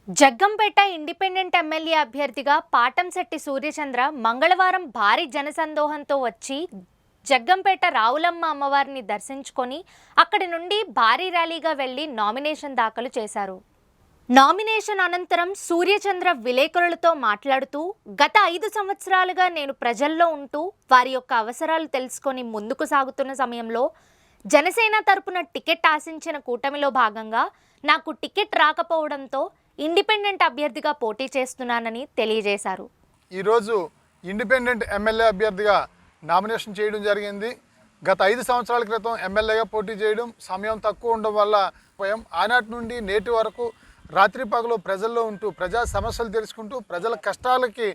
Jaggampeta independent MLA అభ్యర్థిగా పాటంశెట్టి సూర్యచంద్ర మంగళవారం భారీ జనసందోహంతో వచ్చి జగ్గంపేట రావులమ్మ అమ్మవారిని దర్శించుకొని అక్కడి నుండి భారీ ర్యాలీగా వెళ్లి నామినేషన్ దాఖలు చేశారు. నామినేషన్ అనంతరం సూర్యచంద్ర విలేకరులతో మాట్లాడుతూ గత 5 సంవత్సరాలుగా నేను ప్రజల్లో ఉంటూ వారి యొక్క అవసరాలు తెలుసుకొని ముందుకు సాగుతున్న సమయంలో జనసేన తరపున టికెట్ ఆశించిన కూటమిలో భాగంగా నాకు టికెట్ రాకపోవడంతో ఇండిపెండెంట్ అభ్యర్థిగా పోటీ చేస్తున్నానని తెలియజేశారు. ఈరోజు ఇండిపెండెంట్ ఎమ్మెల్యే అభ్యర్థిగా నామినేషన్ చేయడం జరిగింది. గత 5 సంవత్సరాల క్రితం ఎమ్మెల్యేగా పోటీ చేయడం సమయం తక్కువ ఉండడం వల్ల ఆనాటి నుండి నేటి వరకు రాత్రి పగలు ప్రజల్లో ఉంటూ ప్రజా సమస్యలు తెలుసుకుంటూ ప్రజల కష్టాలకి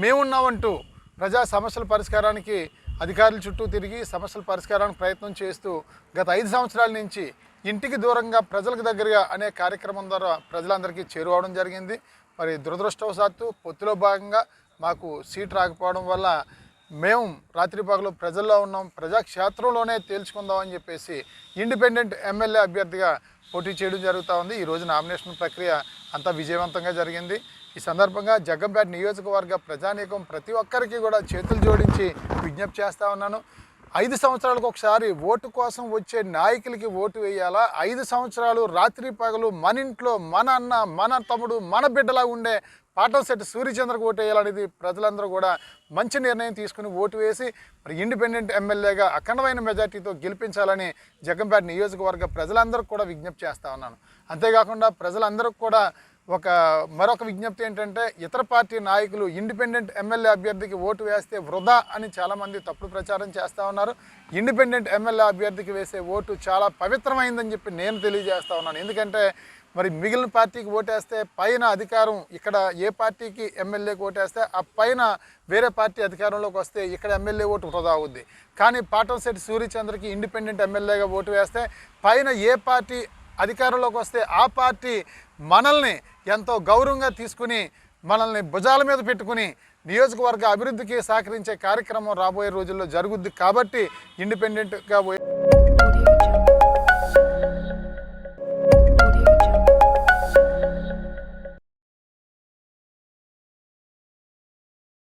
మేమున్నామంటూ ప్రజా సమస్యల పరిష్కారానికి అధికారుల చుట్టూ తిరిగి సమస్యల పరిష్కారానికి ప్రయత్నం చేస్తూ గత 5 సంవత్సరాల నుంచి ఇంటికి దూరంగా ప్రజలకు దగ్గరగా అనే కార్యక్రమం ద్వారా ప్రజలందరికీ చేరువవడం జరిగింది. మరి దురదృష్టవశాత్తు పొత్తులో భాగంగా మాకు సీట్ రాకపోవడం వల్ల మేము రాత్రి పగలు ప్రజల్లో ఉన్నాం, ప్రజాక్షేత్రంలోనే తేల్చుకుందామని చెప్పేసి ఇండిపెండెంట్ ఎమ్మెల్యే అభ్యర్థిగా పోటీ చేయడం జరుగుతూ ఉంది. ఈరోజు నామినేషన్ ప్రక్రియ అంతా విజయవంతంగా జరిగింది. ఈ సందర్భంగా జగ్గంపేట నియోజకవర్గ ప్రజానీకం ప్రతి ఒక్కరికి కూడా చేతులు జోడించి విజ్ఞప్తి చేస్తూ ఉన్నాను. 5 సంవత్సరాలకు ఒకసారి ఓటు కోసం వచ్చే నాయకులకి ఓటు వేయాలా? 5 సంవత్సరాలు రాత్రి పగలు మన ఇంట్లో మన అన్న మన తమ్ముడు మన బిడ్డలా ఉండే పాటంశెట్టి సూర్యచంద్రకు ఓటు వేయాలనేది ప్రజలందరూ కూడా మంచి నిర్ణయం తీసుకుని ఓటు వేసి మరి ఇండిపెండెంట్ ఎమ్మెల్యేగా అఖండమైన మెజార్టీతో గెలిపించాలని జగ్గంపేట నియోజకవర్గ ప్రజలందరికీ కూడా విజ్ఞప్తి చేస్తూ ఉన్నాను. అంతేకాకుండా ప్రజలందరికీ కూడా మరొక విజ్ఞప్తి ఏంటంటే, ఇతర పార్టీ నాయకులు ఇండిపెండెంట్ ఎమ్మెల్యే అభ్యర్థికి ఓటు వేస్తే వృధా అని చాలామంది తప్పుడు ప్రచారం చేస్తూ ఉన్నారు. ఇండిపెండెంట్ ఎమ్మెల్యే అభ్యర్థికి వేసే ఓటు చాలా పవిత్రమైందని చెప్పి నేను తెలియజేస్తూ ఉన్నాను. ఎందుకంటే మరి మిగిలిన పార్టీకి ఓటేస్తే పైన అధికారం ఇక్కడ ఏ పార్టీకి ఎమ్మెల్యేకి ఓటేస్తే ఆ పైన వేరే పార్టీ అధికారంలోకి వస్తే ఇక్కడ ఎమ్మెల్యే ఓటు వృధా అవుద్ది. కానీ పాటంశెట్టి సూర్యచంద్రకి ఇండిపెండెంట్ ఎమ్మెల్యేగా ఓటు వేస్తే పైన ఏ పార్టీ అధికారంలోకి వస్తే ఆ పార్టీ మనల్ని ఎంతో గౌరవంగా తీసుకుని మనల్ని భుజాల మీద పెట్టుకుని నియోజకవర్గ అభివృద్ధికి సహకరించే కార్యక్రమం రాబోయే రోజుల్లో జరుగుద్ది. కాబట్టి ఇండిపెండెంట్గా